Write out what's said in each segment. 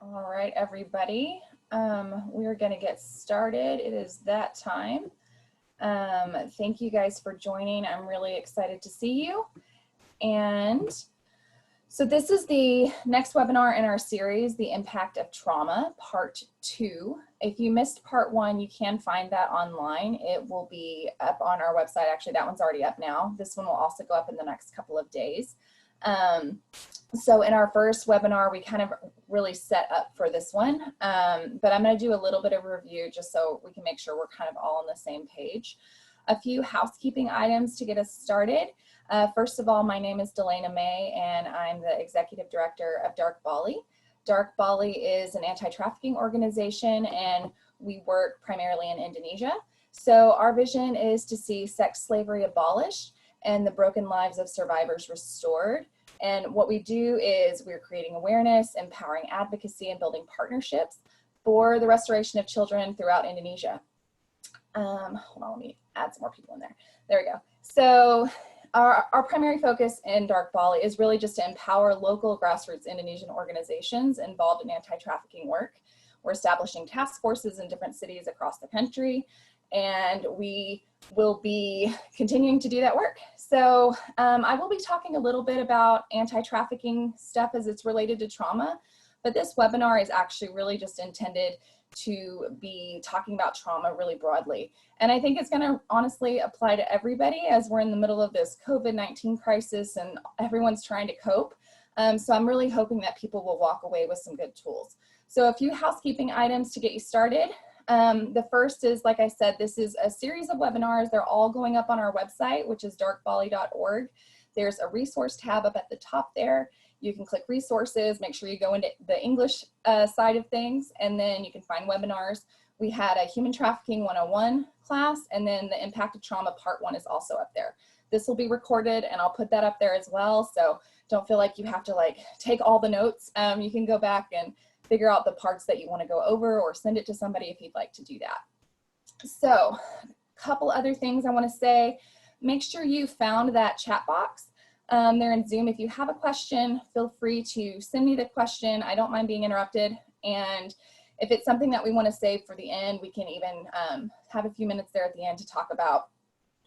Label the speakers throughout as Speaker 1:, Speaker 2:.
Speaker 1: All right, everybody. We're going to get started. It is that time. Thank you guys for joining. I'm really excited to see you. And so this is the next webinar in our series, The Impact of Trauma, Part 2. If you missed Part 1, you can find that online. It will be up on our website. Actually, that one's already up now. This one will also go up in the next couple of days. So in our first webinar, we kind of really set up for this one, but I'm going to do a little bit of a review just so we can make sure we're kind of all on the same page. A few housekeeping items to get us started. First of all, my name is Delana May, and I'm the Executive Director of Dark Bali. Dark Bali is an anti-trafficking organization, and we work primarily in Indonesia. So our vision is to see sex slavery abolished and the broken lives of survivors restored. And what we do is we're creating awareness, empowering advocacy, and building partnerships for the restoration of children throughout Indonesia. Hold on, let me add some more people in there. There we go. So our primary focus in Dark Bali is really just to empower local grassroots Indonesian organizations involved in anti-trafficking work. We're establishing task forces in different cities across the country, and we will be continuing to do that work. So I will be talking a little bit about anti-trafficking stuff as it's related to trauma, but this webinar is actually really just intended to be talking about trauma really broadly. And I think it's gonna honestly apply to everybody as we're in the middle of this COVID-19 crisis and everyone's trying to cope. So I'm really hoping that people will walk away with some good tools. So a few housekeeping items to get you started. The first is, like I said, this is a series of webinars. They're all going up on our website, which is darkbali.org. There's a resource tab up at the top there. You can click resources, make sure you go into the English side of things, and then you can find webinars. We had a Human Trafficking 101 class, and then the Impact of Trauma Part 1 is also up there. This will be recorded, and I'll put that up there as well, so don't feel like you have to take all the notes. You can go back and figure out the parts that you want to go over or send it to somebody if you'd like to do that. So a couple other things I want to say. Make sure you found that chat box there in Zoom. If you have a question, feel free to send me the question. I don't mind being interrupted. And if it's something that we want to save for the end, we can even have a few minutes there at the end to talk about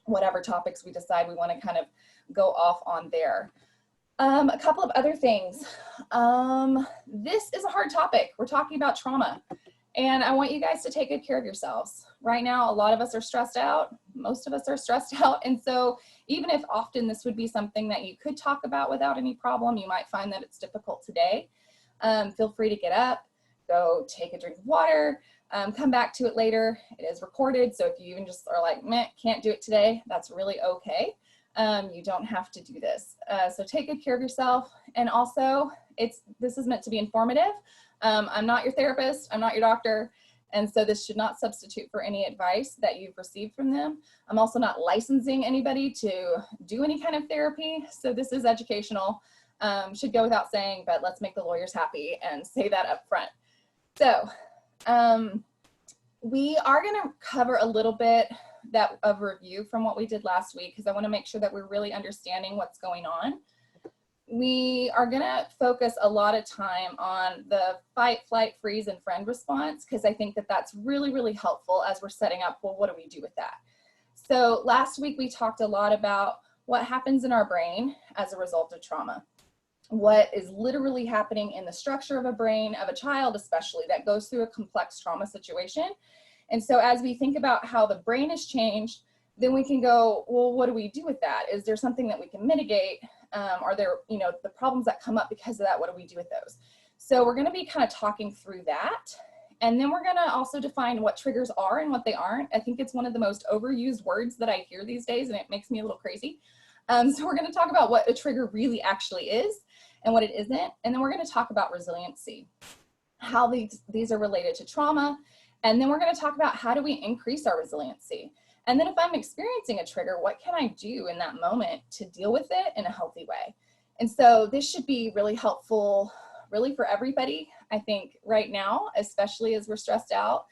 Speaker 1: whatever topics we decide we want to kind of go off on there. A couple of other things. This is a hard topic. We're talking about trauma, and I want you guys to take good care of yourselves. Right now, a lot of us are stressed out. Most of us are stressed out. And so even if often this would be something that you could talk about without any problem, you might find that it's difficult today. Feel free to get up, go take a drink of water, come back to it later. It is recorded. So if you even just are like, meh, can't do it today, that's really okay. You don't have to do this. So take good care of yourself. And also, this is meant to be informative. I'm not your therapist, I'm not your doctor, and so this should not substitute for any advice that you've received from them. I'm also not licensing anybody to do any kind of therapy, so this is educational. Should go without saying, but let's make the lawyers happy and say that up front. So we are going to cover a little bit of review from what we did last week, because I want to make sure that we're really understanding what's going on. We are going to focus a lot of time on the fight, flight, freeze, and friend response, because I think that that's really, really helpful as we're setting up, well, what do we do with that? So last week we talked a lot about what happens in our brain as a result of trauma. What is literally happening in the structure of a brain of a child, especially that goes through a complex trauma situation. And so as we think about how the brain has changed, then we can go, well, what do we do with that? Is there something that we can mitigate? Are there, the problems that come up because of that, what do we do with those? So we're going to be kind of talking through that. And then we're going to also define what triggers are and what they aren't. I think it's one of the most overused words that I hear these days, and it makes me a little crazy. So we're going to talk about what a trigger really actually is and what it isn't. And then we're going to talk about resiliency, how these are related to trauma. And then we're going to talk about how do we increase our resiliency. And then if I'm experiencing a trigger, what can I do in that moment to deal with it in a healthy way? And so this should be really helpful, really for everybody, I think right now, especially as we're stressed out,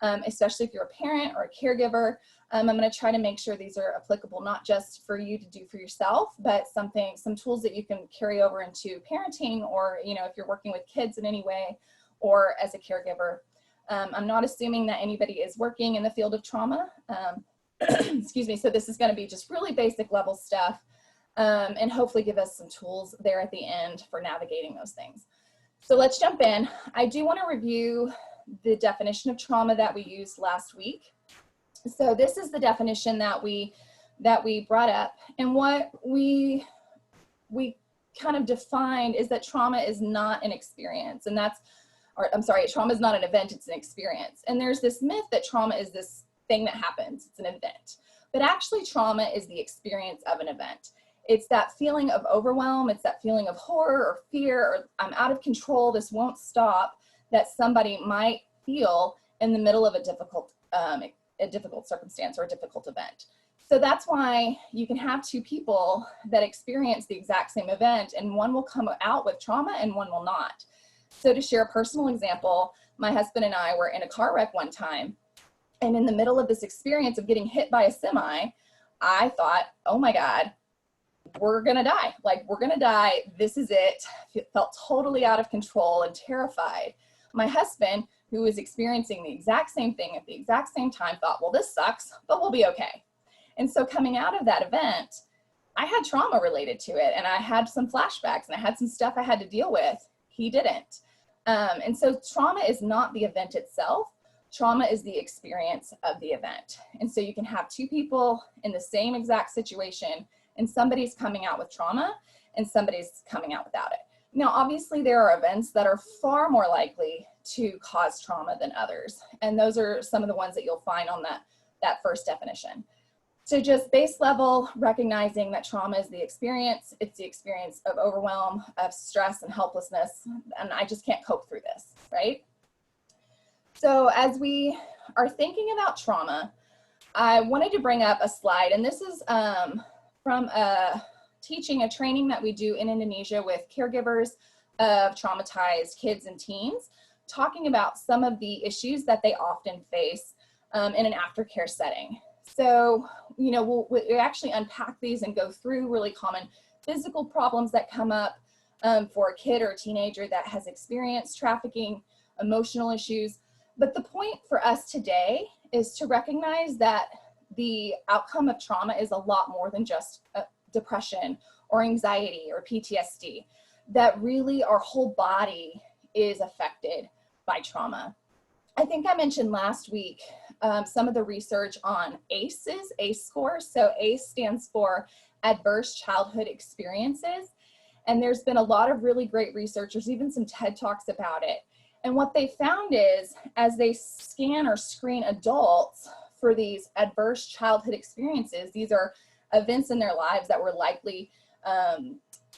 Speaker 1: especially if you're a parent or a caregiver. I'm going to try to make sure these are applicable, not just for you to do for yourself, but some tools that you can carry over into parenting, or, if you're working with kids in any way, or as a caregiver. I'm not assuming that anybody is working in the field of trauma. Excuse me. So this is going to be just really basic level stuff, and hopefully give us some tools there at the end for navigating those things. So let's jump in. I do want to review the definition of trauma that we used last week. So this is the definition that we brought up, and what we kind of defined is that trauma is not an experience, and trauma is not an event, it's an experience. And there's this myth that trauma is this thing that happens, it's an event. But actually trauma is the experience of an event. It's that feeling of overwhelm, it's that feeling of horror or fear, or I'm out of control, this won't stop, that somebody might feel in the middle of a difficult circumstance or a difficult event. So that's why you can have two people that experience the exact same event, and one will come out with trauma and one will not. So to share a personal example, my husband and I were in a car wreck one time, and in the middle of this experience of getting hit by a semi, I thought, oh my God, we're gonna die. Like, we're gonna die, this is it. Felt totally out of control and terrified. My husband, who was experiencing the exact same thing at the exact same time, thought, well, this sucks, but we'll be okay. And so coming out of that event, I had trauma related to it, and I had some flashbacks, and I had some stuff I had to deal with. He didn't. And so trauma is not the event itself. Trauma is the experience of the event. And so you can have two people in the same exact situation, and somebody's coming out with trauma and somebody's coming out without it. Now, obviously there are events that are far more likely to cause trauma than others. And those are some of the ones that you'll find on that first definition. So just base level, recognizing that trauma is the experience. It's the experience of overwhelm, of stress and helplessness, and I just can't cope through this, right? So as we are thinking about trauma, I wanted to bring up a slide, and this is from a training that we do in Indonesia with caregivers of traumatized kids and teens, talking about some of the issues that they often face in an aftercare setting. So, you know, we actually unpack these and go through really common physical problems that come up for a kid or a teenager that has experienced trafficking, emotional issues. But the point for us today is to recognize that the outcome of trauma is a lot more than just depression or anxiety or PTSD, that really our whole body is affected by trauma. I think I mentioned last week some of the research on ACE scores. So ACE stands for Adverse Childhood Experiences. And there's been a lot of really great research. There's even some TED Talks about it. And what they found is, as they scan or screen adults for these adverse childhood experiences, these are events in their lives that were likely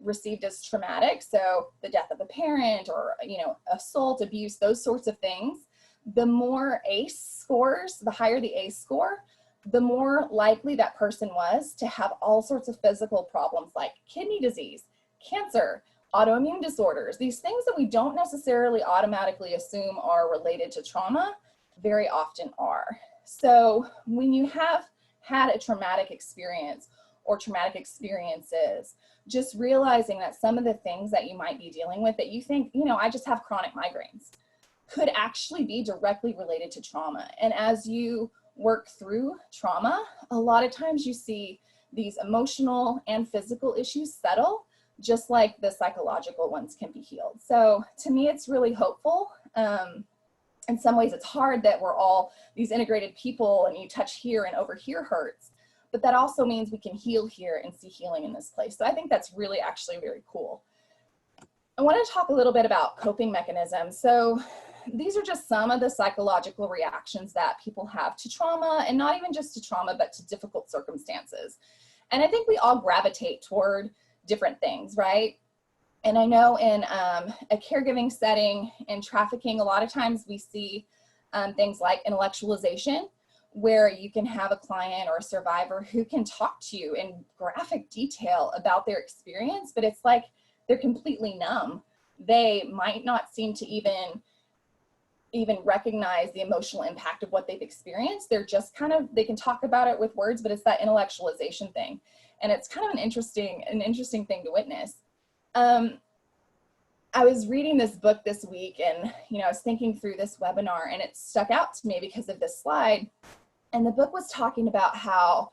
Speaker 1: received as traumatic. So the death of a parent, or, you know, assault, abuse, those sorts of things. The more ACE scores, the higher the ACE score, the more likely that person was to have all sorts of physical problems like kidney disease, cancer, autoimmune disorders. These things that we don't necessarily automatically assume are related to trauma, very often are. So when you have had a traumatic experience or traumatic experiences, just realizing that some of the things that you might be dealing with that you think, you know, I just have chronic migraines, could actually be directly related to trauma. And as you work through trauma, a lot of times you see these emotional and physical issues settle, just like the psychological ones can be healed. So to me, it's really hopeful. In some ways it's hard that we're all these integrated people, and you touch here and over here hurts, but that also means we can heal here and see healing in this place. So I think that's really actually very cool. I want to talk a little bit about coping mechanisms. So these are just some of the psychological reactions that people have to trauma, and not even just to trauma, but to difficult circumstances. And I think we all gravitate toward different things, right? And I know in a caregiving setting, in trafficking, a lot of times we see things like intellectualization, where you can have a client or a survivor who can talk to you in graphic detail about their experience, but it's like they're completely numb. They might not seem to even recognize the emotional impact of what they've experienced. They're just kind of, they can talk about it with words, but it's that intellectualization thing. And it's kind of an interesting thing to witness. I was reading this book this week, and I was thinking through this webinar, and it stuck out to me because of this slide. And the book was talking about how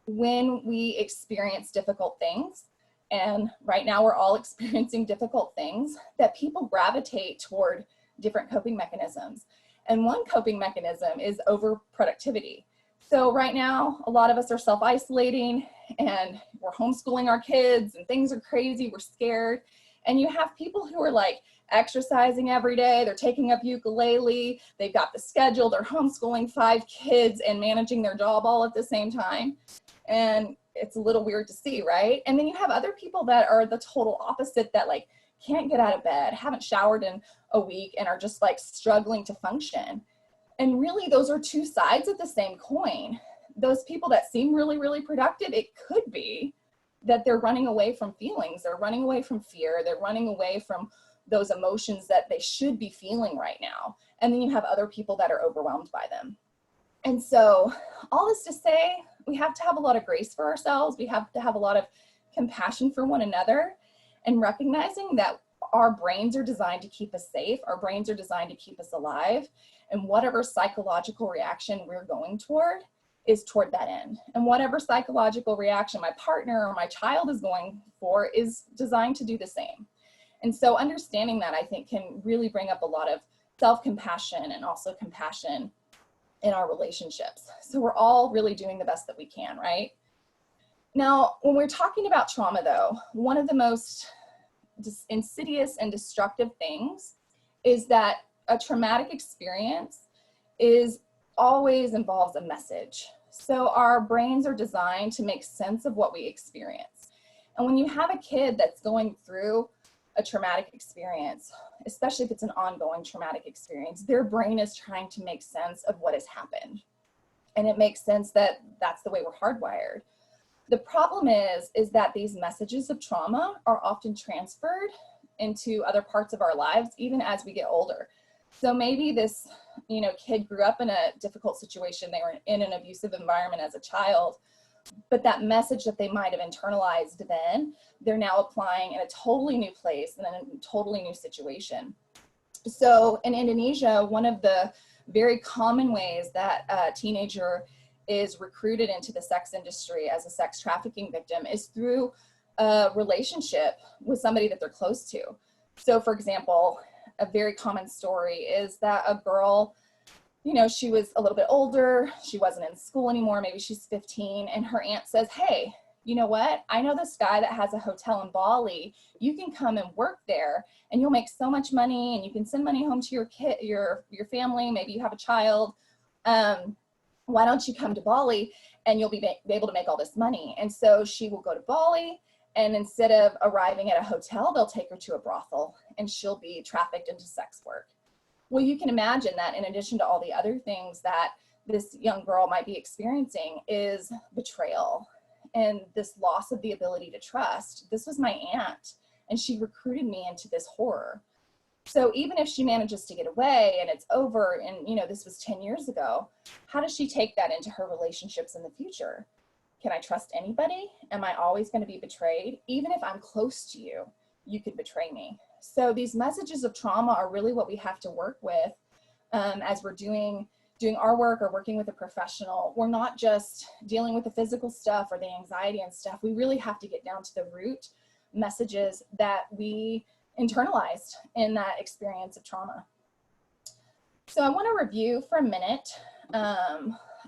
Speaker 1: when we experience difficult things, and right now we're all experiencing difficult things, that people gravitate toward different coping mechanisms. And one coping mechanism is overproductivity. So right now, a lot of us are self-isolating and we're homeschooling our kids and things are crazy, we're scared. And you have people who are like exercising every day, they're taking up ukulele, they've got the schedule, they're homeschooling 5 kids and managing their job all at the same time. And it's a little weird to see, right? And then you have other people that are the total opposite, that like can't get out of bed, haven't showered in a week, and are just like struggling to function. And really, those are two sides of the same coin. Those people that seem really, really productive, it could be that they're running away from feelings, they're running away from fear, they're running away from those emotions that they should be feeling right now. And then you have other people that are overwhelmed by them. And so all this to say, we have to have a lot of grace for ourselves. We have to have a lot of compassion for one another, and recognizing that our brains are designed to keep us safe. Our brains are designed to keep us alive. And whatever psychological reaction we're going toward is toward that end. And whatever psychological reaction my partner or my child is going for is designed to do the same. And so understanding that, I think, can really bring up a lot of self-compassion and also compassion in our relationships. So we're all really doing the best that we can, right? Now, when we're talking about trauma, though, one of the most insidious and destructive things is that a traumatic experience always involves a message. So our brains are designed to make sense of what we experience. And when you have a kid that's going through a traumatic experience, especially if it's an ongoing traumatic experience, their brain is trying to make sense of what has happened. And it makes sense that that's the way we're hardwired. The problem is that these messages of trauma are often transferred into other parts of our lives, even as we get older. So maybe this, kid grew up in a difficult situation. They were in an abusive environment as a child, but that message that they might have internalized then, they're now applying in a totally new place and in a totally new situation. So in Indonesia, one of the very common ways that a teenager is recruited into the sex industry as a sex trafficking victim is through a relationship with somebody that they're close to. So for example, a very common story is that a girl, she was a little bit older, she wasn't in school anymore, maybe she's 15, and her aunt says, hey, you know what? I know this guy that has a hotel in Bali. You can come and work there and you'll make so much money and you can send money home to your kid, your family. Maybe you have a child. Why don't you come to Bali and you'll be able to make all this money? And so she will go to Bali, and instead of arriving at a hotel, they'll take her to a brothel and she'll be trafficked into sex work. Well, you can imagine that in addition to all the other things that this young girl might be experiencing is betrayal and this loss of the ability to trust. This was my aunt and she recruited me into this horror. So even if she manages to get away and it's over and, this was 10 years ago, how does she take that into her relationships in the future? Can I trust anybody? Am I always going to be betrayed? Even if I'm close to you, you could betray me. So these messages of trauma are really what we have to work with as we're doing our work or working with a professional. We're not just dealing with the physical stuff or the anxiety and stuff. We really have to get down to the root messages that we internalized in that experience of trauma. So I want to review for a minute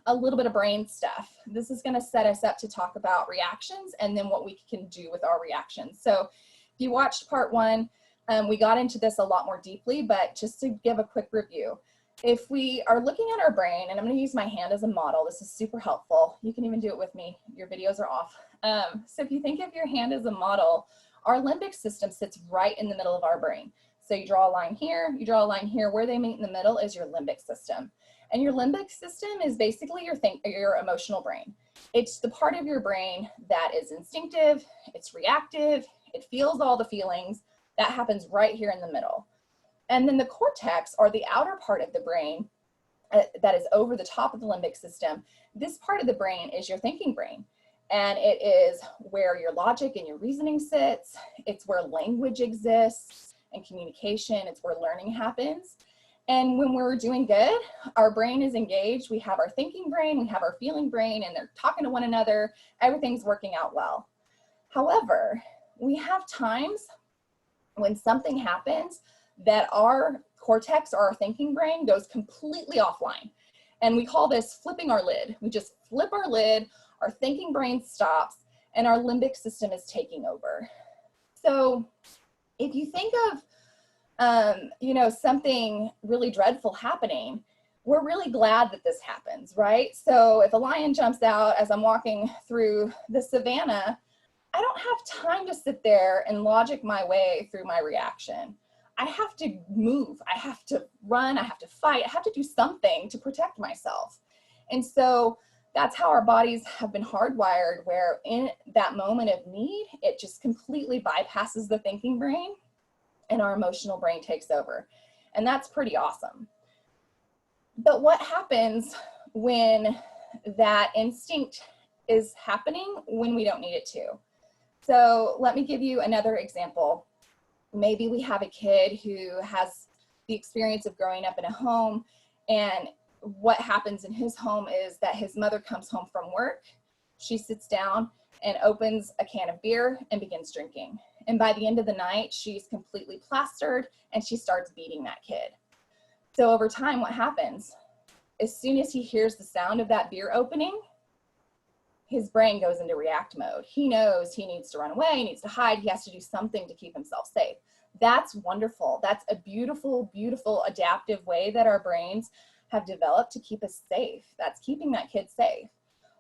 Speaker 1: a little bit of brain stuff. This is going to set us up to talk about reactions and then what we can do with our reactions. So if you watched part 1, we got into this a lot more deeply, but just to give a quick review, if we are looking at our brain, and I'm going to use my hand as a model, this is super helpful. You can even do it with me. Your videos are off. So if you think of your hand as a model, our limbic system sits right in the middle of our brain. So you draw a line here, you draw a line here. Where they meet in the middle is your limbic system. And your limbic system is basically your emotional brain. It's the part of your brain that is instinctive, it's reactive, it feels all the feelings. That happens right here in the middle. And then the cortex, or the outer part of the brain that is over the top of the limbic system, this part of the brain is your thinking brain. And it is where your logic and your reasoning sits. It's where language exists. and communication. It's where learning happens. And when we're doing good, our brain is engaged. We have our thinking brain, we have our feeling brain, and they're talking to one another. Everything's working out well. However, we have times when something happens that our cortex or our thinking brain goes completely offline. And we call this flipping our lid. We just flip our lid, our thinking brain stops, and our limbic system is taking over. So if you think of something really dreadful happening, we're really glad that this happens, right? So if a lion jumps out as I'm walking through the savannah, I don't have time to sit there and logic my way through my reaction. I have to move, I have to run, I have to fight, I have to do something to protect myself. And so that's how our bodies have been hardwired, where in that moment of need, it just completely bypasses the thinking brain and our emotional brain takes over. And that's pretty awesome. But what happens when that instinct is happening when we don't need it to? So let me give you another example. Maybe we have a kid who has the experience of growing up in a home, and what happens in his home is that his mother comes home from work, she sits down and opens a can of beer and begins drinking. And by the end of the night, she's completely plastered and she starts beating that kid. So over time, what happens? As soon as he hears the sound of that beer opening, his brain goes into react mode. He knows he needs to run away, he needs to hide, he has to do something to keep himself safe. That's wonderful. That's a beautiful, beautiful adaptive way that our brains have developed to keep us safe. That's keeping that kid safe.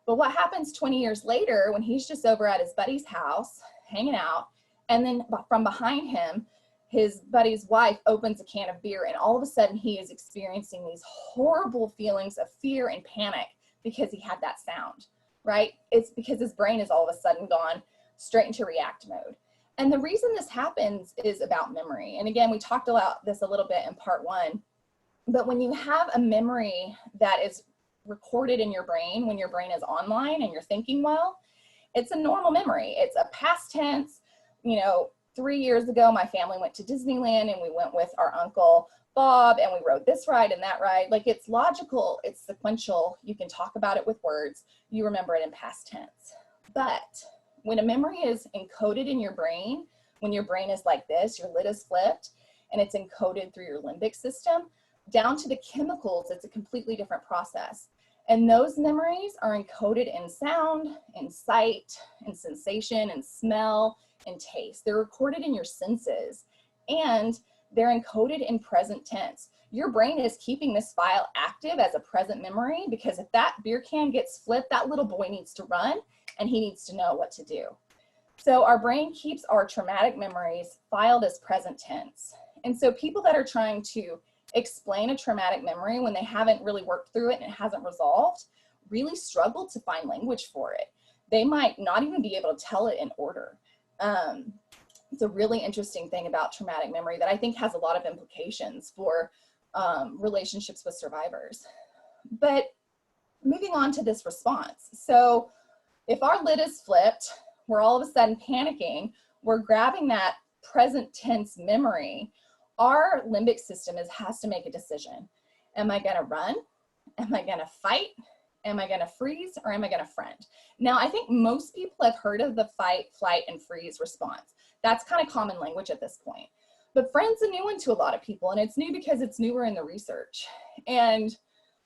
Speaker 1: But what happens 20 years later when he's just over at his buddy's house, hanging out, and then from behind him, his buddy's wife opens a can of beer, and all of a sudden he is experiencing these horrible feelings of fear and panic because he had that sound, right? It's because his brain is all of a sudden gone straight into react mode. And the reason this happens is about memory. And again, we talked about this a little bit in part 1, but when you have a memory that is recorded in your brain, when your brain is online and you're thinking well, it's a normal memory. It's a past tense. 3 years ago, my family went to Disneyland and we went with our uncle Bob and we rode this ride and that ride. Like, it's logical, it's sequential. You can talk about it with words. You remember it in past tense. But when a memory is encoded in your brain, when your brain is like this, your lid is flipped and it's encoded through your limbic system, down to the chemicals, it's a completely different process. And those memories are encoded in sound, in sight, in sensation, in smell, and taste. They're recorded in your senses, and they're encoded in present tense. Your brain is keeping this file active as a present memory, because if that beer can gets flipped, that little boy needs to run and he needs to know what to do. So our brain keeps our traumatic memories filed as present tense. And so people that are trying to explain a traumatic memory when they haven't really worked through it and it hasn't resolved really struggle to find language for it. They might not even be able to tell it in order. It's a really interesting thing about traumatic memory that I think has a lot of implications for relationships with survivors. But moving on to this response. So if our lid is flipped, we're all of a sudden panicking, we're grabbing that present tense memory, our limbic system has to make a decision. Am I gonna run? Am I gonna fight? Am I gonna freeze, or am I gonna friend? Now, I think most people have heard of the fight, flight, and freeze response. That's kind of common language at this point. But friend's a new one to a lot of people, and it's new because it's newer in the research. And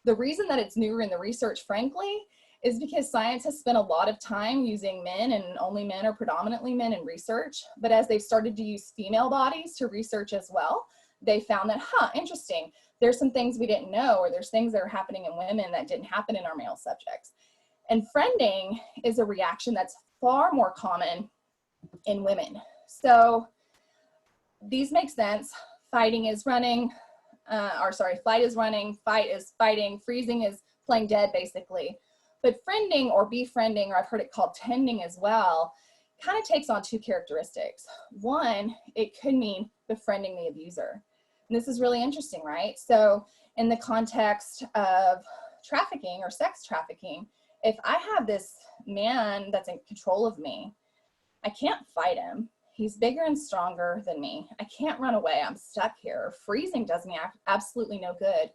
Speaker 1: the reason that it's newer in the research, frankly, is because science has spent a lot of time using men, and only men or predominantly men in research. But as they've started to use female bodies to research as well, they found that, interesting, there's some things we didn't know, or there's things that are happening in women that didn't happen in our male subjects. And friending is a reaction that's far more common in women. So these make sense. Fighting is running, flight is running, fight is fighting, freezing is playing dead, basically. But friending or befriending, or I've heard it called tending as well, kind of takes on two characteristics. One, it could mean befriending the abuser. And this is really interesting, right? So in the context of trafficking or sex trafficking, if I have this man that's in control of me, I can't fight him. He's bigger and stronger than me. I can't run away. I'm stuck here. Freezing does me absolutely no good.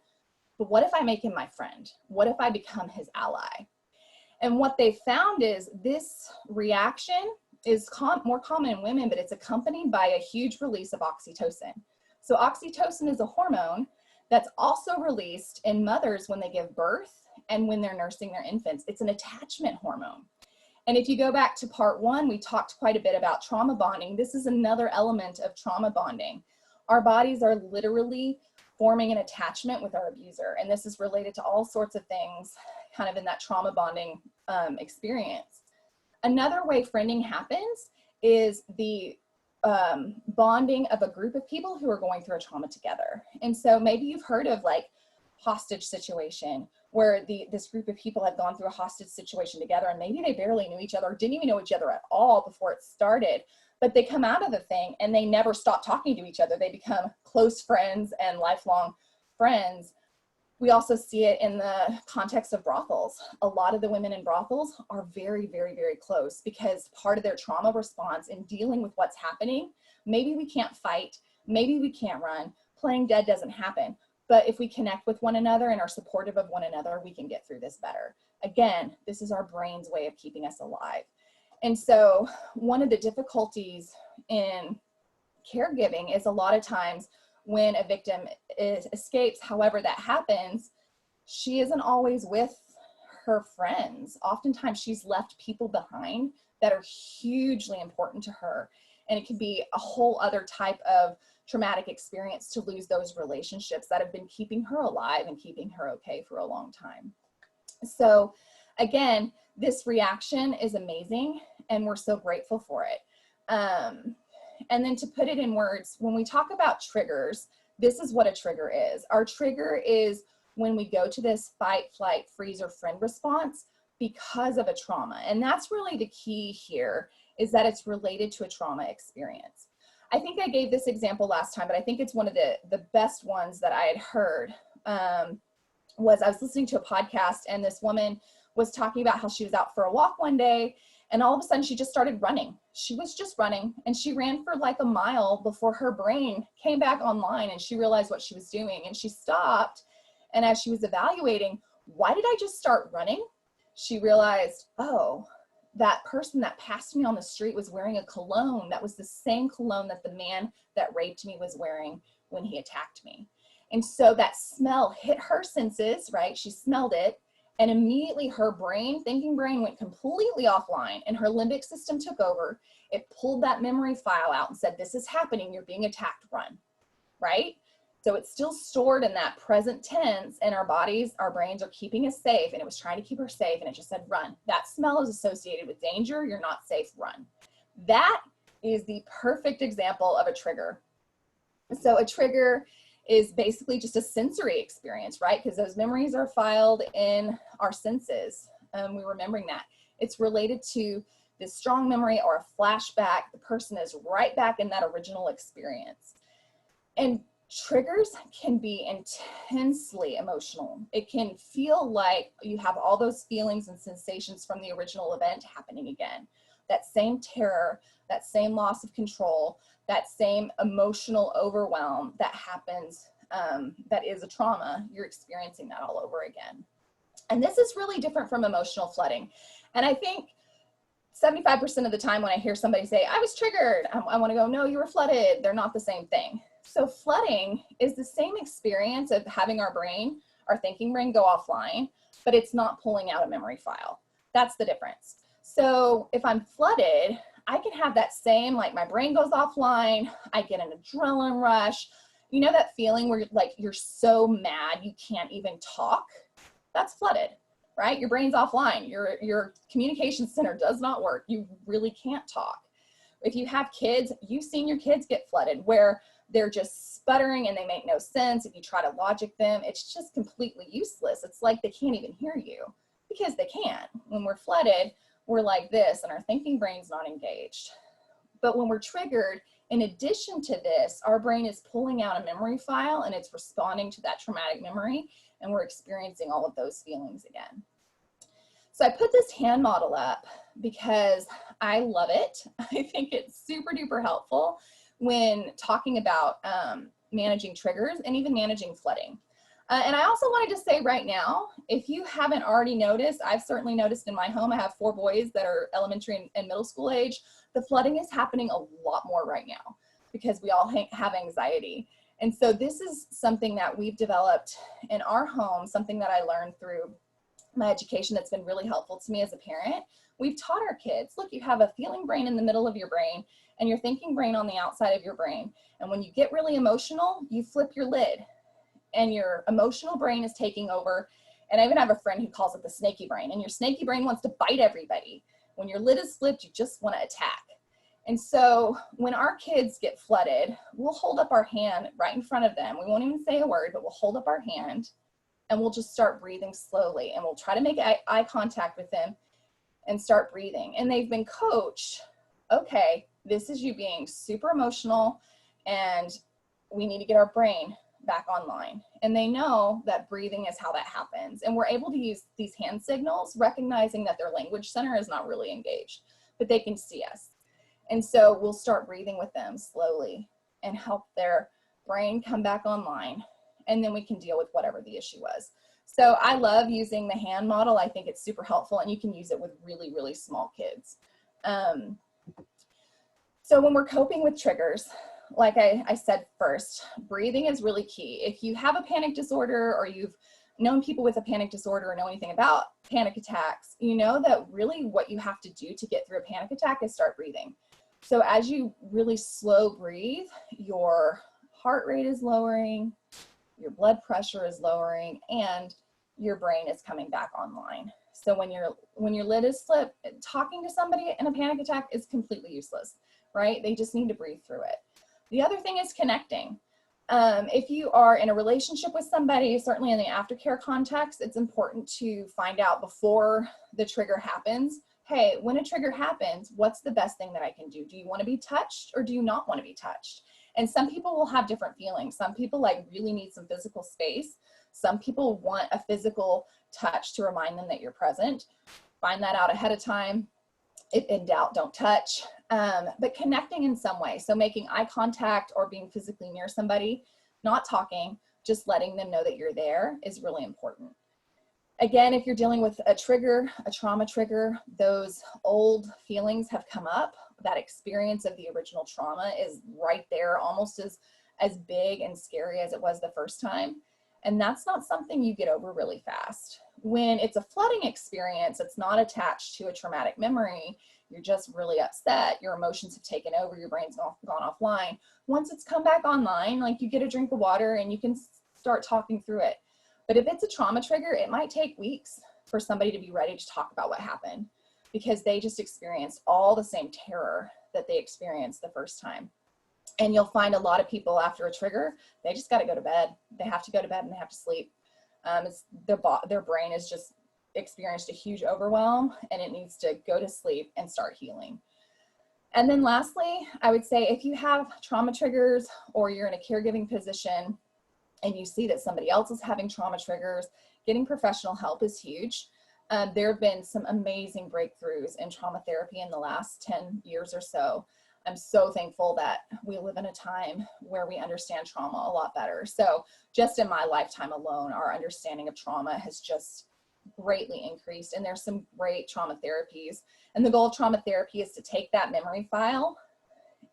Speaker 1: But what if I make him my friend? What if I become his ally? And what they found is this reaction is more common in women, but it's accompanied by a huge release of oxytocin. So oxytocin is a hormone that's also released in mothers when they give birth and when they're nursing their infants. It's an attachment hormone. And if you go back to part 1, we talked quite a bit about trauma bonding. This is another element of trauma bonding. Our bodies are literally forming an attachment with our abuser. And this is related to all sorts of things kind of in that trauma bonding experience. Another way friending happens is the bonding of a group of people who are going through a trauma together. And so maybe you've heard of like hostage situation, where this group of people have gone through a hostage situation together, and maybe they barely knew each other or didn't even know each other at all before it started, but they come out of the thing and they never stop talking to each other. They become close friends and lifelong friends. We also see it in the context of brothels. A lot of the women in brothels are very, very, very close because part of their trauma response in dealing with what's happening, maybe we can't fight, maybe we can't run, playing dead doesn't happen. But if we connect with one another and are supportive of one another, we can get through this better. Again, this is our brain's way of keeping us alive. And so one of the difficulties in caregiving is a lot of times when a victim escapes, however that happens, she isn't always with her friends. Oftentimes she's left people behind that are hugely important to her. And it can be a whole other type of traumatic experience to lose those relationships that have been keeping her alive and keeping her okay for a long time. So again, this reaction is amazing and we're so grateful for it. And then to put it in words, when we talk about triggers, this is what a trigger is. Our trigger is when we go to this fight, flight, freeze, or friend response because of a trauma. And that's really the key here, is that it's related to a trauma experience. I think I gave this example last time, but I think it's one of the best ones that I had heard. Was I was listening to a podcast and this woman was talking about how she was out for a walk one day and all of a sudden she just started running. She was just running and she ran for like a mile before her brain came back online and she realized what she was doing, and she stopped. And as she was evaluating, why did I just start running? She realized, oh, that person that passed me on the street was wearing a cologne that was the same cologne that the man that raped me was wearing when he attacked me. And so that smell hit her senses, right? She smelled it, and immediately her brain, thinking brain, went completely offline and her limbic system took over. It pulled that memory file out and said, this is happening, you're being attacked, run, right? So it's still stored in that present tense, and our bodies, our brains are keeping us safe, and it was trying to keep her safe, and it just said, run. That smell is associated with danger, you're not safe, run. That is the perfect example of a trigger. So a trigger is basically just a sensory experience, right? Because those memories are filed in our senses. We're remembering that. It's related to this strong memory or a flashback. The person is right back in that original experience. And triggers can be intensely emotional. It can feel like you have all those feelings and sensations from the original event happening again. That same terror, that same loss of control, that same emotional overwhelm that happens, that is a trauma, you're experiencing that all over again. And this is really different from emotional flooding. And I think 75% of the time when I hear somebody say, I was triggered, I want to go, no, you were flooded. They're not the same thing. So flooding is the same experience of having our brain, our thinking brain, go offline, but it's not pulling out a memory file. That's the difference. So if I'm flooded, I can have that same, like my brain goes offline, I get an adrenaline rush. You know that feeling where like you're so mad you can't even talk? That's flooded, right? Your brain's offline. Your communication center does not work. You really can't talk. If you have kids, you've seen your kids get flooded where they're just sputtering and they make no sense. If you try to logic them, it's just completely useless. It's like they can't even hear you because they can't. When we're flooded, we're like this and our thinking brain's not engaged. But when we're triggered, in addition to this, our brain is pulling out a memory file and it's responding to that traumatic memory, and we're experiencing all of those feelings again. So I put this hand model up because I love it. I think it's super duper helpful when talking about managing triggers and even managing flooding. And I also wanted to say right now, if you haven't already noticed, I've certainly noticed in my home, I have 4 boys that are elementary and middle school age, the flooding is happening a lot more right now because we all have anxiety. And so this is something that we've developed in our home, something that I learned through my education that's been really helpful to me as a parent. We've taught our kids, look, you have a feeling brain in the middle of your brain and your thinking brain on the outside of your brain. And when you get really emotional, you flip your lid and your emotional brain is taking over. And I even have a friend who calls it the snaky brain, and your snaky brain wants to bite everybody. When your lid is flipped, you just want to attack. And so when our kids get flooded, we'll hold up our hand right in front of them. We won't even say a word, but we'll hold up our hand and we'll just start breathing slowly, and we'll try to make eye contact with them and start breathing. And they've been coached, okay, this is you being super emotional and we need to get our brain back online. And they know that breathing is how that happens. And we're able to use these hand signals, recognizing that their language center is not really engaged, but they can see us. And so we'll start breathing with them slowly and help their brain come back online. And then we can deal with whatever the issue was. So I love using the hand model. I think it's super helpful, and you can use it with really, really small kids. So when we're coping with triggers, like I said first, breathing is really key. If you have a panic disorder or you've known people with a panic disorder or know anything about panic attacks, you know that really what you have to do to get through a panic attack is start breathing. So as you really slow breathe, your heart rate is lowering, your blood pressure is lowering, and your brain is coming back online. So when your lid is flipped, talking to somebody in a panic attack is completely useless, right? They just need to breathe through it. The other thing is connecting. If you are in a relationship with somebody, certainly in the aftercare context, it's important to find out before the trigger happens, hey, when a trigger happens, what's the best thing that I can do? Do you want to be touched or do you not want to be touched? And some people will have different feelings. Some people like really need some physical space. Some people want a physical touch to remind them that you're present. Find that out ahead of time. If in doubt, don't touch. But connecting in some way. So making eye contact or being physically near somebody, not talking, just letting them know that you're there is really important. Again, if you're dealing with a trigger, a trauma trigger, those old feelings have come up. That experience of the original trauma is right there, almost as big and scary as it was the first time. And that's not something you get over really fast. When it's a flooding experience, it's not attached to a traumatic memory. You're just really upset. Your emotions have taken over. Your brain's gone offline. Once it's come back online, like you get a drink of water and you can start talking through it. But if it's a trauma trigger, it might take weeks for somebody to be ready to talk about what happened because they just experienced all the same terror that they experienced the first time. And you'll find a lot of people after a trigger, they just got to go to bed. They have to go to bed and they have to sleep. Their brain has just experienced a huge overwhelm and it needs to go to sleep and start healing. And then lastly, I would say if you have trauma triggers or you're in a caregiving position and you see that somebody else is having trauma triggers, getting professional help is huge. There have been some amazing breakthroughs in trauma therapy in the last 10 years or so. I'm so thankful that we live in a time where we understand trauma a lot better. So just in my lifetime alone, our understanding of trauma has just greatly increased, and there's some great trauma therapies. And the goal of trauma therapy is to take that memory file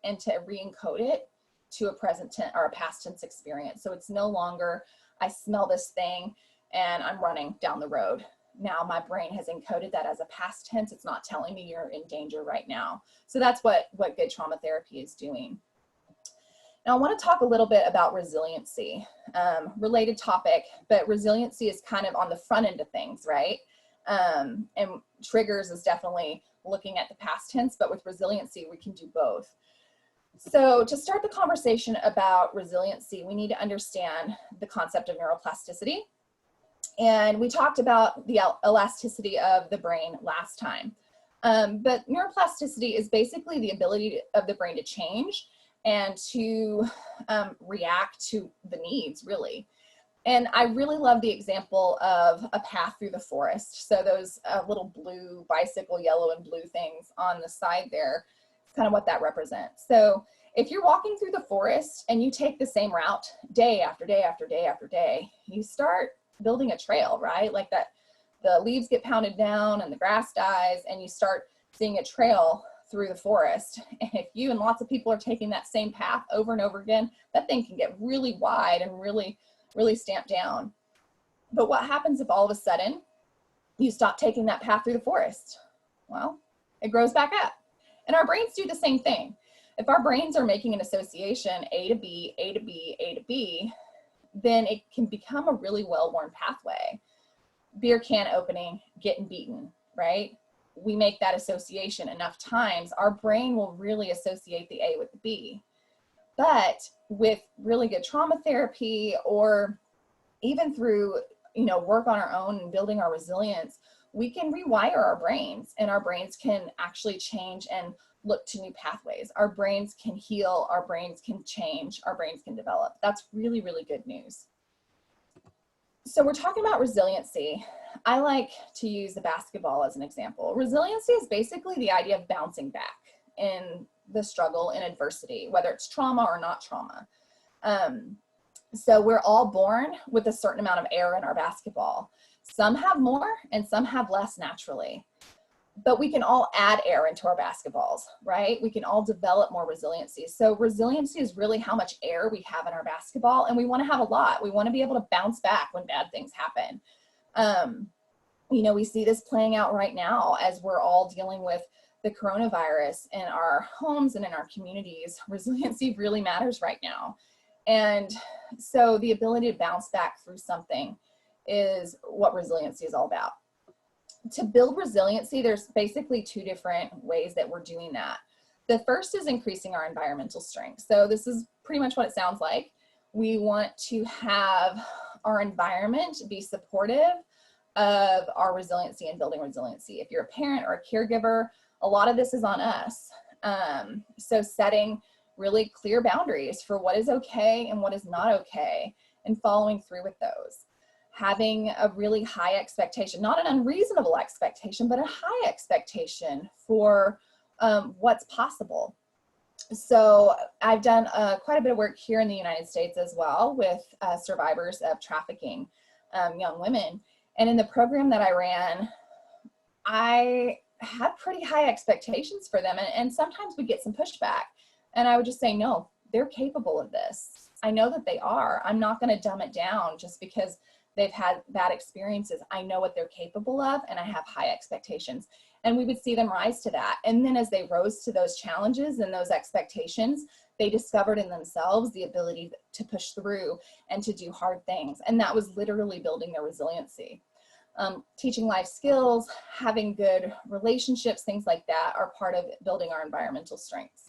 Speaker 1: and to re-encode it to a present tense or a past tense experience. So it's no longer, I smell this thing and I'm running down the road. Now my brain has encoded that as a past tense. It's not telling me you're in danger right now. So that's what good trauma therapy is doing. Now I want to talk a little bit about resiliency, related topic, but resiliency is kind of on the front end of things, right? And triggers is definitely looking at the past tense, but with resiliency, we can do both. So to start the conversation about resiliency, we need to understand the concept of neuroplasticity. And we talked about the elasticity of the brain last time. But neuroplasticity is basically the ability of the brain to change and to react to the needs, really. And I really love the example of a path through the forest. So those little blue bicycle, yellow and blue things on the side there, it's kind of what that represents. So if you're walking through the forest and you take the same route day after day after day after day, you start building a trail, right? Like that, the leaves get pounded down and the grass dies, and you start seeing a trail through the forest. And if you and lots of people are taking that same path over and over again, that thing can get really wide and really stamped down. But what happens if all of a sudden you stop taking that path through the forest? Well, it grows back up. And our brains do the same thing. If our brains are making an association, A to B, A to B, A to B, then it can become a really well-worn pathway. Beer can opening, getting beaten, right? We make that association enough times, our brain will really associate the A with the B. But with really good trauma therapy, or even through, work on our own and building our resilience, we can rewire our brains, and our brains can actually change and look to new pathways. Our brains can heal, our brains can change, our brains can develop. That's really, really good news. So we're talking about resiliency. I like to use the basketball as an example. Resiliency is basically the idea of bouncing back in the struggle and adversity, whether it's trauma or not trauma. So we're all born with a certain amount of air in our basketball. Some have more and some have less naturally. But we can all add air into our basketballs, right? We can all develop more resiliency. So resiliency is really how much air we have in our basketball, and we want to have a lot. We want to be able to bounce back when bad things happen. We see this playing out right now as we're all dealing with the coronavirus in our homes and in our communities. Resiliency really matters right now. And so the ability to bounce back through something is what resiliency is all about. To build resiliency, there's basically two different ways that we're doing that. The first is increasing our environmental strength. So this is pretty much what it sounds like. We want to have our environment be supportive of our resiliency and building resiliency. If you're a parent or a caregiver, a lot of this is on us. So setting really clear boundaries for what is okay and what is not okay, and following through with those. Having a really high expectation, not an unreasonable expectation, but a high expectation for what's possible. So I've done quite a bit of work here in the United States as well with survivors of trafficking, young women. And in the program that I ran, I had pretty high expectations for them. And sometimes we get some pushback. And I would just say, no, they're capable of this. I know that they are. I'm not going to dumb it down just because they've had bad experiences. I know what they're capable of, and I have high expectations. And we would see them rise to that. And then as they rose to those challenges and those expectations, they discovered in themselves the ability to push through and to do hard things. And that was literally building their resiliency. Teaching life skills, having good relationships, things like that are part of building our environmental strengths.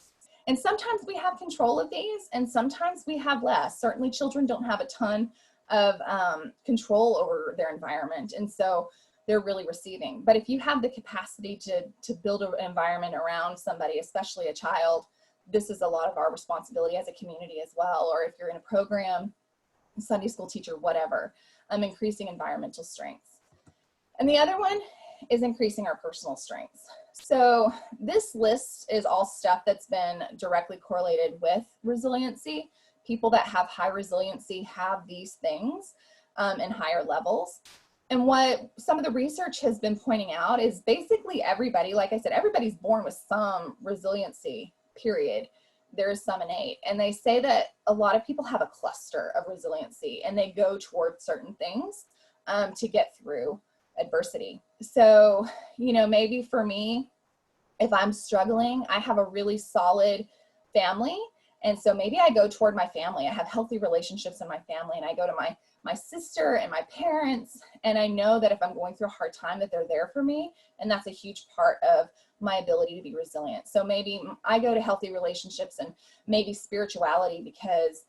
Speaker 1: And sometimes we have control of these, and sometimes we have less. Certainly children don't have a ton of control over their environment, and so they're really receiving. But if you have the capacity to build an environment around somebody, especially a child, this is a lot of our responsibility as a community as well. Or if you're in a program, Sunday school teacher, whatever, increasing environmental strengths. And the other one is increasing our personal strengths. So this list is all stuff that's been directly correlated with resiliency. People that have high resiliency have these things in higher levels. And what some of the research has been pointing out is basically everybody, like I said, everybody's born with some resiliency, period. There's some innate. And they say that a lot of people have a cluster of resiliency, and they go towards certain things to get through adversity. So, maybe for me, if I'm struggling, I have a really solid family. And so maybe I go toward my family. I have healthy relationships in my family, and I go to my sister and my parents, and I know that if I'm going through a hard time, that they're there for me. And that's a huge part of my ability to be resilient. So maybe I go to healthy relationships and maybe spirituality because,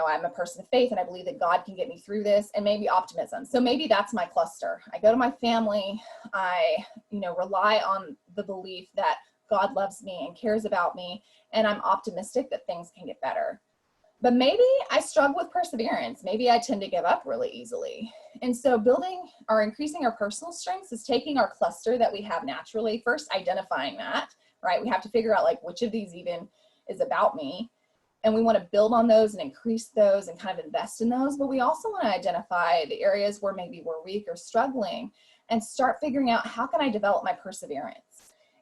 Speaker 1: I'm a person of faith and I believe that God can get me through this, and maybe optimism. So maybe that's my cluster. I go to my family. I, rely on the belief that God loves me and cares about me, and I'm optimistic that things can get better. But maybe I struggle with perseverance. Maybe I tend to give up really easily. And so building or increasing our personal strengths is taking our cluster that we have naturally, first identifying that, right? We have to figure out like which of these even is about me. And we want to build on those and increase those and kind of invest in those. But we also want to identify the areas where maybe we're weak or struggling and start figuring out how can I develop my perseverance.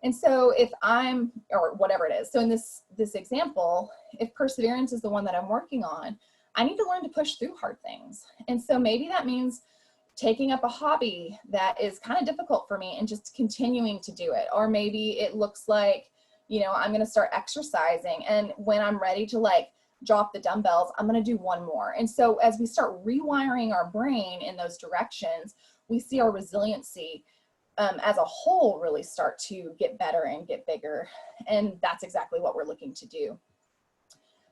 Speaker 1: And so if I'm, or whatever it is, so in this example, if perseverance is the one that I'm working on, I need to learn to push through hard things. And so maybe that means taking up a hobby that is kind of difficult for me and just continuing to do it. Or maybe it looks like, you know, I'm going to start exercising, and when I'm ready to like drop the dumbbells, I'm going to do one more. And so as we start rewiring our brain in those directions, we see our resiliency as a whole really start to get better and get bigger. And that's exactly what we're looking to do.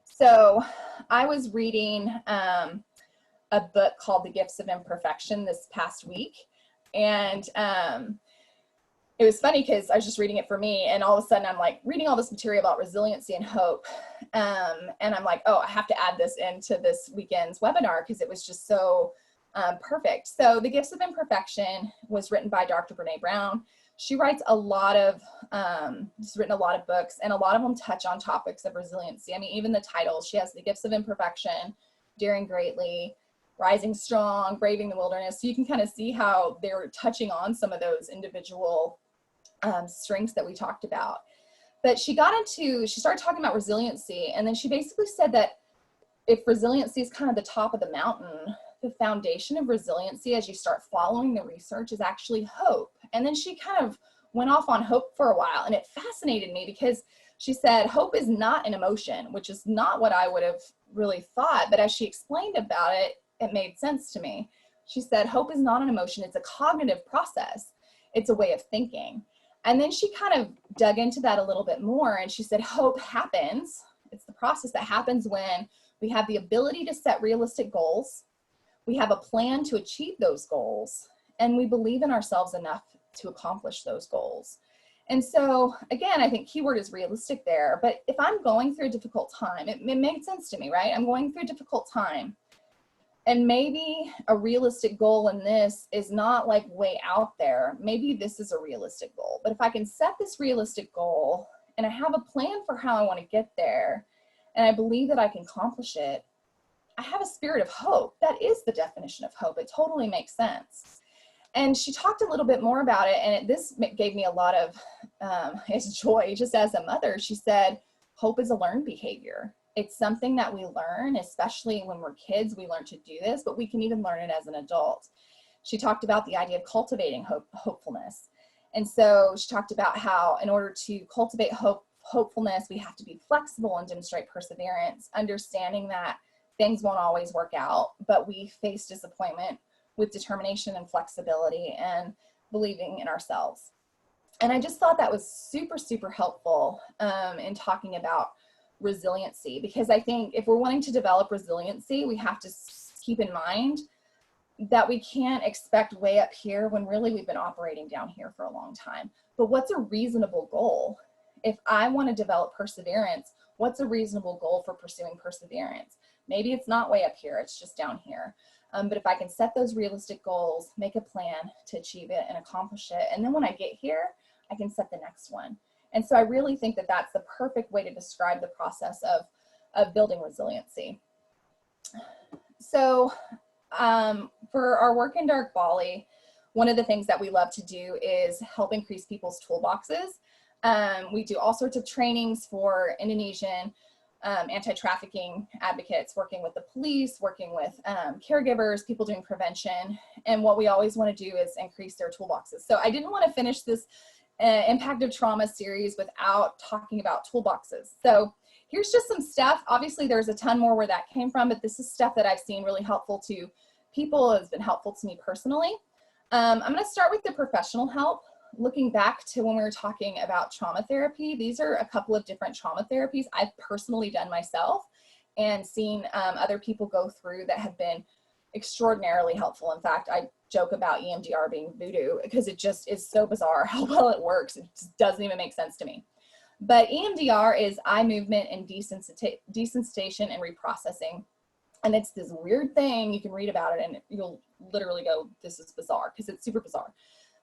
Speaker 1: So I was reading a book called The Gifts of Imperfection this past week. And it was funny because I was just reading it for me, and all of a sudden I'm like reading all this material about resiliency and hope. And I'm like, oh, I have to add this into this weekend's webinar because it was just so perfect. So The Gifts of Imperfection was written by Dr. Brene Brown. She writes a lot of, she's written a lot of books, and a lot of them touch on topics of resiliency. I mean, even the titles, she has The Gifts of Imperfection, Daring Greatly, Rising Strong, Braving the Wilderness. So you can kind of see how they're touching on some of those individual strengths that we talked about. But she started talking about resiliency, and then she basically said that if resiliency is kind of the top of the mountain, the foundation of resiliency as you start following the research is actually hope. And then she kind of went off on hope for a while, and it fascinated me because she said hope is not an emotion, which is not what I would have really thought. But as she explained about it, it made sense to me. She said hope is not an emotion, it's a cognitive process. It's a way of thinking. And then she kind of dug into that a little bit more, and she said hope happens. It's the process that happens when we have the ability to set realistic goals, we have a plan to achieve those goals, and we believe in ourselves enough to accomplish those goals. And so, again, I think keyword is realistic there, but if I'm going through a difficult time, it made sense to me, right? I'm going through a difficult time, and maybe a realistic goal in this is not like way out there. Maybe this is a realistic goal, but if I can set this realistic goal and I have a plan for how I want to get there, and I believe that I can accomplish it, I have a spirit of hope. That is the definition of hope. It totally makes sense. And she talked a little bit more about it, and this gave me a lot of joy just as a mother. She said, hope is a learned behavior. It's something that we learn, especially when we're kids, we learn to do this, but we can even learn it as an adult. She talked about the idea of cultivating hopefulness. And so she talked about how in order to cultivate hopefulness, we have to be flexible and demonstrate perseverance, understanding that things won't always work out, but we face disappointment with determination and flexibility and believing in ourselves. And I just thought that was super, super helpful in talking about resiliency, because I think if we're wanting to develop resiliency, we have to keep in mind that we can't expect way up here when really we've been operating down here for a long time. But what's a reasonable goal? If I want to develop perseverance, what's a reasonable goal for pursuing perseverance? Maybe it's not way up here, it's just down here. But if I can set those realistic goals, make a plan to achieve it and accomplish it, and then when I get here, I can set the next one. And so I really think that that's the perfect way to describe the process of building resiliency. So for our work in Dark Bali, one of the things that we love to do is help increase people's toolboxes. We do all sorts of trainings for Indonesian anti-trafficking advocates, working with the police, working with caregivers, people doing prevention. And what we always want to do is increase their toolboxes. So I didn't want to finish this Impact of Trauma series without talking about toolboxes. So here's just some stuff. Obviously, there's a ton more where that came from, but this is stuff that I've seen really helpful to people. It's been helpful to me personally. I'm going to start with the professional help. Looking back to when we were talking about trauma therapy, these are a couple of different trauma therapies I've personally done myself and seen other people go through that have been extraordinarily helpful. In fact, I joke about EMDR being voodoo because it just is so bizarre how well it works. It just doesn't even make sense to me. But EMDR is eye movement and desensitization and reprocessing. And it's this weird thing, you can read about it and you'll literally go, this is bizarre, because it's super bizarre.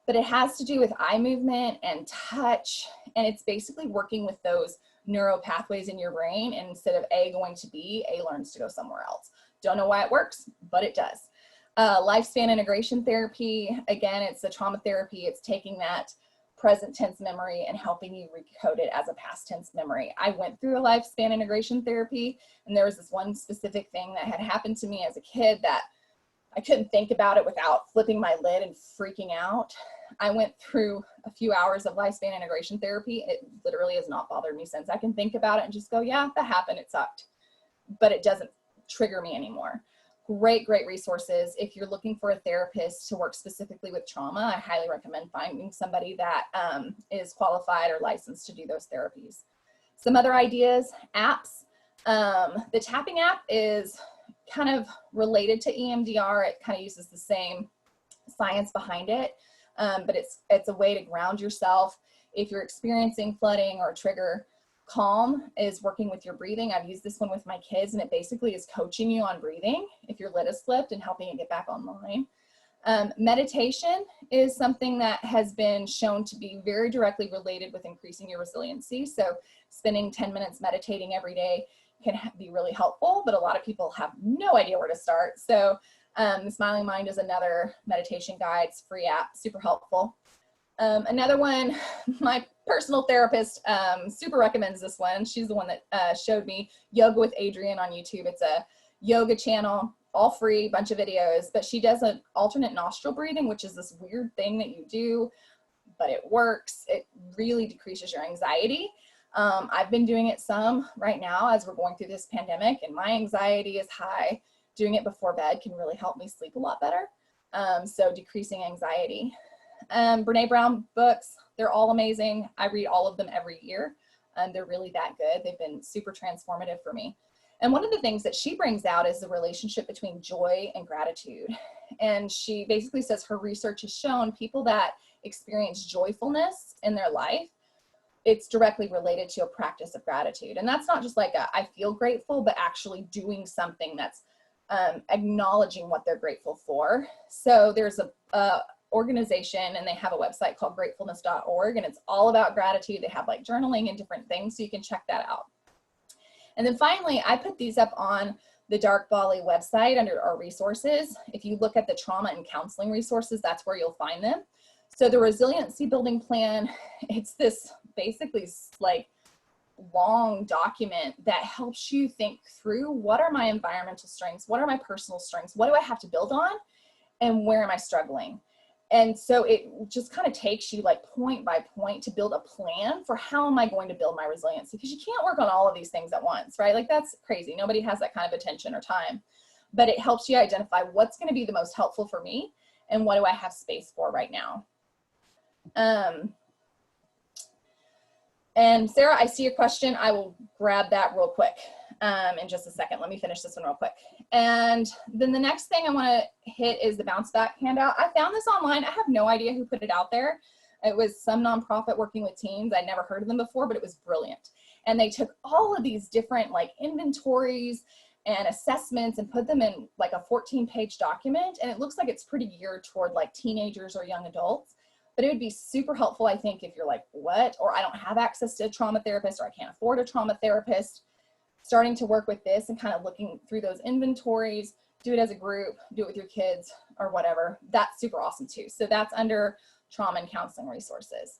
Speaker 1: But it has to do with eye movement and touch, and it's basically working with those neural pathways in your brain, and instead of A going to B, A learns to go somewhere else. Don't know why it works, but it does. Lifespan integration therapy, again, it's the trauma therapy. It's taking that present tense memory and helping you recode it as a past tense memory. I went through a lifespan integration therapy, and there was this one specific thing that had happened to me as a kid that I couldn't think about it without flipping my lid and freaking out. I went through a few hours of lifespan integration therapy. It literally has not bothered me since. I can think about it and just go, yeah, that happened, it sucked. But it doesn't trigger me anymore. Great resources. If you're looking for a therapist to work specifically with trauma, I highly recommend finding somebody that is qualified or licensed to do those therapies. Some other ideas, apps. The tapping app is kind of related to EMDR. It kind of uses the same science behind it, but it's a way to ground yourself. If you're experiencing flooding or trigger, Calm is working with your breathing. I've used this one with my kids, and it basically is coaching you on breathing if your lid is slipped and helping it get back online. Meditation is something that has been shown to be very directly related with increasing your resiliency. So spending 10 minutes meditating every day can be really helpful, but a lot of people have no idea where to start. So the Smiling Mind is another meditation guide. It's a free app, super helpful. Another one, my personal therapist super recommends this one. She's the one that showed me Yoga with Adrienne on YouTube. It's a yoga channel, all free, bunch of videos, but she does an alternate nostril breathing, which is this weird thing that you do, but it works. It really decreases your anxiety. I've been doing it some right now as we're going through this pandemic, and my anxiety is high. Doing it before bed can really help me sleep a lot better. So decreasing anxiety. Brene Brown books, they're all amazing. I read all of them every year. They're really that good. They've been super transformative for me. And one of the things that she brings out is the relationship between joy and gratitude. And she basically says her research has shown people that experience joyfulness in their life, it's directly related to a practice of gratitude. And that's not just like a, I feel grateful, but actually doing something that's acknowledging what they're grateful for. So there's a organization, and they have a website called gratefulness.org, and it's all about gratitude. They have like journaling and different things, so you can check that out. And then finally, I put these up on the Dark Bali website under our resources. If you look at the trauma and counseling resources, that's where you'll find them. So the resiliency building plan, it's this basically like long document that helps you think through, what are my environmental strengths? What are my personal strengths? What do I have to build on? And where am I struggling? And so it just kind of takes you like point by point to build a plan for how am I going to build my resiliency? Because you can't work on all of these things at once, right? Like that's crazy. Nobody has that kind of attention or time, but it helps you identify what's going to be the most helpful for me and what do I have space for right now. And Sarah, I see your question. I will grab that real quick in just a second. Let me finish this one real quick. And then the next thing I want to hit is the bounce back handout. I found this online. I have no idea who put it out there. It was some nonprofit working with teens. I'd never heard of them before, but it was brilliant. And they took all of these different like inventories and assessments and put them in like a 14-page document. And it looks like it's pretty geared toward like teenagers or young adults. But it would be super helpful, I think, if you're like, what? Or I don't have access to a trauma therapist, or I can't afford a trauma therapist. Starting to work with this and kind of looking through those inventories, do it as a group, do it with your kids or whatever. That's super awesome too. So that's under trauma and counseling resources.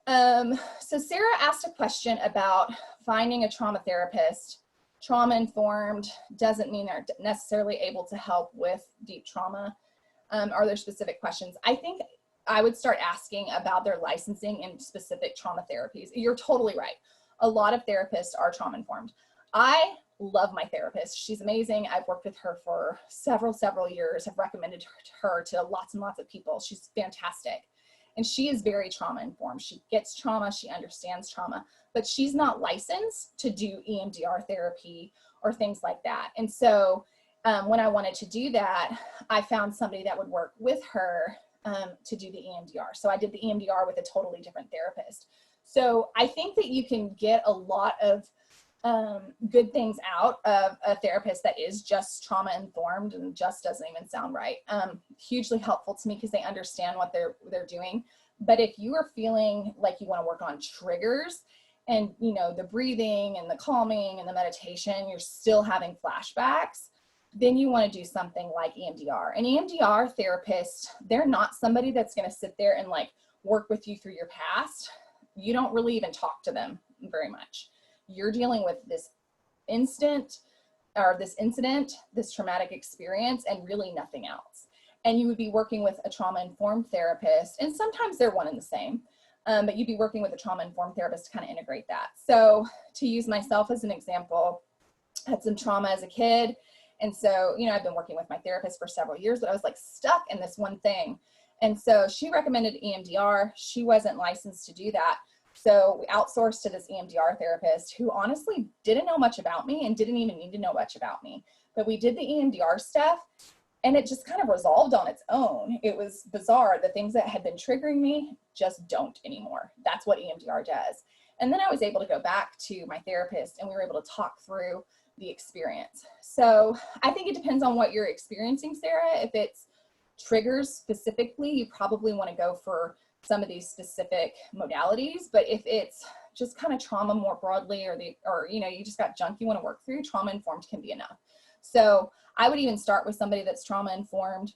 Speaker 1: So Sarah asked a question about finding a trauma therapist. Trauma informed doesn't mean they're necessarily able to help with deep trauma. Are there specific questions? I think I would start asking about their licensing in specific trauma therapies. You're totally right. A lot of therapists are trauma informed. I love my therapist. She's amazing. I've worked with her for several years. I've recommended her to lots and lots of people. She's fantastic. And she is very trauma informed. She gets trauma, she understands trauma, but she's not licensed to do EMDR therapy or things like that. And so when I wanted to do that, I found somebody that would work with her to do the EMDR. So I did the EMDR with a totally different therapist. So I think that you can get a lot of good things out of a therapist that is just trauma informed, and just doesn't even sound right. Hugely helpful to me because they understand what they're doing. But if you are feeling like you want to work on triggers and, you know, the breathing and the calming and the meditation, you're still having flashbacks, then you want to do something like EMDR. An EMDR therapist, they're not somebody that's going to sit there and like work with you through your past. You don't really even talk to them very much. You're dealing with this incident, this traumatic experience, and really nothing else. And you would be working with a trauma-informed therapist, and sometimes they're one and the same, but you'd be working with a trauma-informed therapist to kind of integrate that. So to use myself as an example, I had some trauma as a kid. And so, you know, I've been working with my therapist for several years, but I was like stuck in this one thing. And so she recommended EMDR. She wasn't licensed to do that. So we outsourced to this EMDR therapist who honestly didn't know much about me and didn't even need to know much about me. But we did the EMDR stuff and it just kind of resolved on its own. It was bizarre. The things that had been triggering me just don't anymore. That's what EMDR does. And then I was able to go back to my therapist and we were able to talk through the experience. So I think it depends on what you're experiencing, Sarah. If it's triggers specifically, you probably want to go for some of these specific modalities. But if it's just kind of trauma more broadly, or you know, you just got junk you want to work through, trauma informed can be enough. So I would even start with somebody that's trauma informed,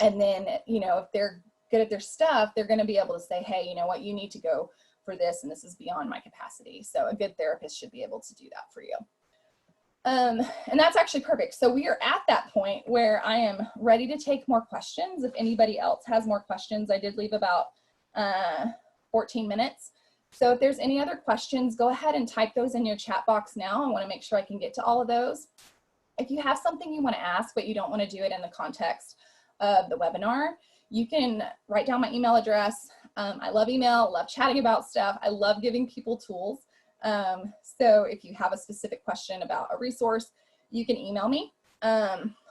Speaker 1: and then, you know, if they're good at their stuff, they're going to be able to say, hey, you know what, you need to go for this, and this is beyond my capacity. So a good therapist should be able to do that for you. And that's actually perfect. So we are at that point where I am ready to take more questions. If anybody else has more questions, I did leave about 14 minutes. So if there's any other questions, go ahead and type those in your chat box now. I want to make sure I can get to all of those. If you have something you want to ask, but you don't want to do it in the context of the webinar, you can write down my email address. I love email, love chatting about stuff. I love giving people tools. So if you have a specific question about a resource, you can email me.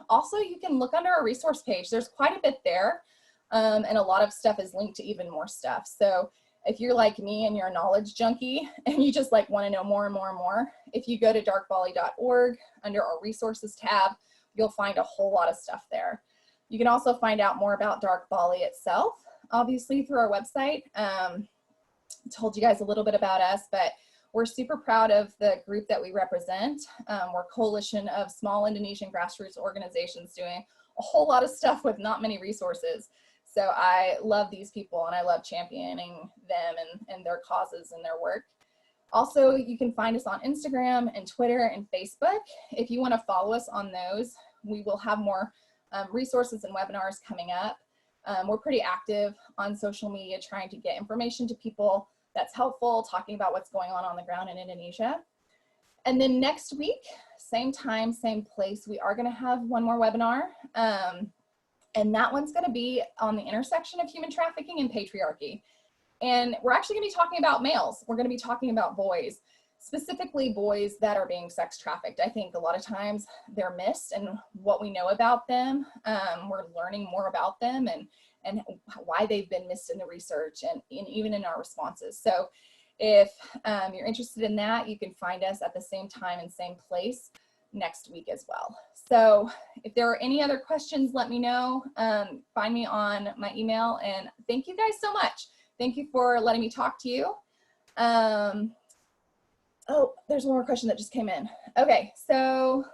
Speaker 1: Also, you can look under our resource page. There's quite a bit there, and a lot of stuff is linked to even more stuff. So if you're like me and you're a knowledge junkie and you just like want to know more and more and more, if you go to darkbali.org under our resources tab, you'll find a whole lot of stuff there. You can also find out more about Dark Bali itself, obviously through our website. Told you guys a little bit about us, but we're super proud of the group that we represent. We're a coalition of small Indonesian grassroots organizations doing a whole lot of stuff with not many resources. So I love these people and I love championing them and their causes and their work. Also, you can find us on Instagram and Twitter and Facebook. If you want to follow us on those, we will have more resources and webinars coming up. We're pretty active on social media trying to get information to people that's helpful, talking about what's going on the ground in Indonesia. And then next week, same time, same place, we are going to have one more webinar. And that one's going to be on the intersection of human trafficking and patriarchy. And we're actually going to be talking about males. We're going to be talking about boys, specifically boys that are being sex trafficked. I think a lot of times they're missed, and what we know about them, we're learning more about them and why they've been missed in the research and even in our responses. So if you're interested in that, you can find us at the same time and same place next week as well. So if there are any other questions, let me know. Find me on my email, and thank you guys so much. Thank you for letting me talk to you. Oh, there's one more question that just came in. Okay, so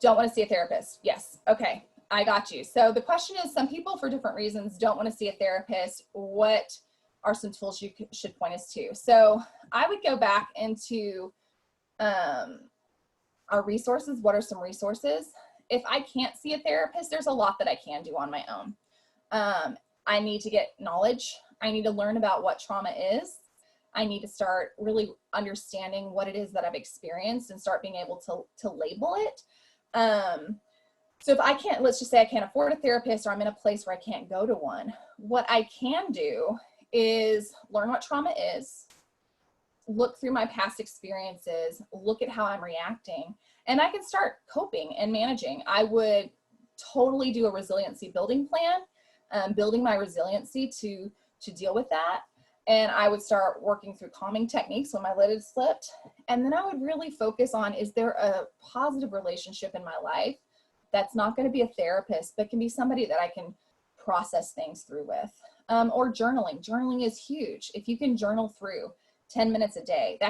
Speaker 1: don't want to see a therapist. Yes, okay, I got you. So the question is, some people for different reasons don't want to see a therapist. What are some tools you should point us to? So I would go back into our resources. What are some resources? If I can't see a therapist, there's a lot that I can do on my own. I need to get knowledge. I need to learn about what trauma is. I need to start really understanding what it is that I've experienced and start being able to label it. So if I can't, let's just say I can't afford a therapist, or I'm in a place where I can't go to one, what I can do is learn what trauma is, look through my past experiences, look at how I'm reacting, and I can start coping and managing. I would totally do a resiliency building plan. building my resiliency to deal with that. And I would start working through calming techniques when my lid had slipped. And then I would really focus on, is there a positive relationship in my life that's not going to be a therapist, but can be somebody that I can process things through with? Or journaling. Journaling is huge. If you can journal through 10 minutes a day,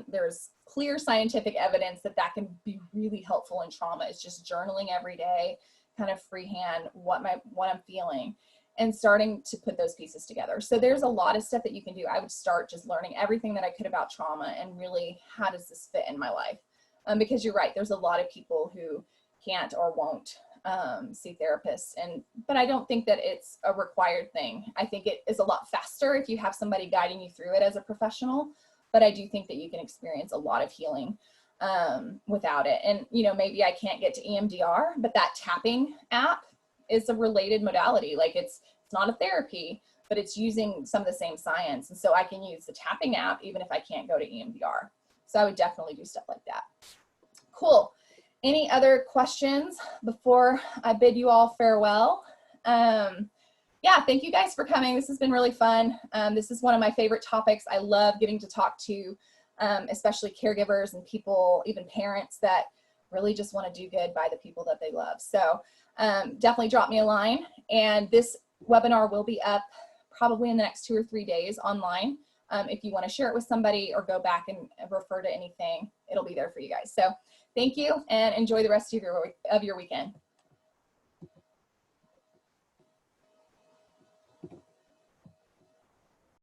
Speaker 1: there's clear scientific evidence that can be really helpful in trauma. It's just journaling every day, kind of freehand what I'm feeling, and starting to put those pieces together. So there's a lot of stuff that you can do. I would start just learning everything that I could about trauma and really, how does this fit in my life? Because you're right, there's a lot of people who can't or won't see therapists, but I don't think that it's a required thing. I think it is a lot faster if you have somebody guiding you through it as a professional, but I do think that you can experience a lot of healing without it. And, you know, maybe I can't get to EMDR, but that tapping app is a related modality. Like it's not a therapy, but it's using some of the same science. And so I can use the tapping app even if I can't go to EMDR. So I would definitely do stuff like that. Cool. Any other questions before I bid you all farewell? Yeah, thank you guys for coming. This has been really fun. This is one of my favorite topics. I love getting to talk to especially caregivers and people, even parents that really just want to do good by the people that they love. So definitely drop me a line. And this webinar will be up probably in the next 2 or 3 days online. If you want to share it with somebody or go back and refer to anything, it'll be there for you guys. So thank you and enjoy the rest of your weekend.